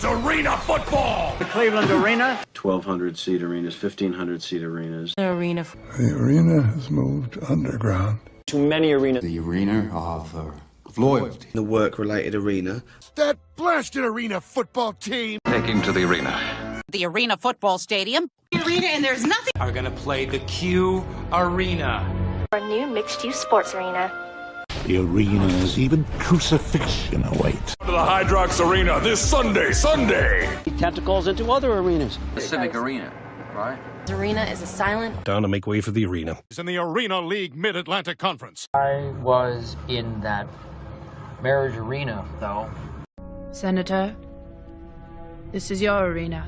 Arena football. The Cleveland Arena. 1,200-seat arenas, 1,500-seat arenas. The arena. The arena has moved underground. Too many arenas. The arena of loyalty. The work-related arena. That blasted arena football team. Take him to the arena. The arena football stadium. The arena, and there's nothing. Are gonna play the Q Arena. Our new mixed-use sports arena. The arenas, even crucifixion await. To the Hydrox Arena this Sunday. Tentacles into other arenas. The Civic Arena, right? The arena is a silent. Down to make way for the arena. It's in the Arena League Mid-Atlantic Conference. I was in that marriage arena, though. Senator, this is your arena.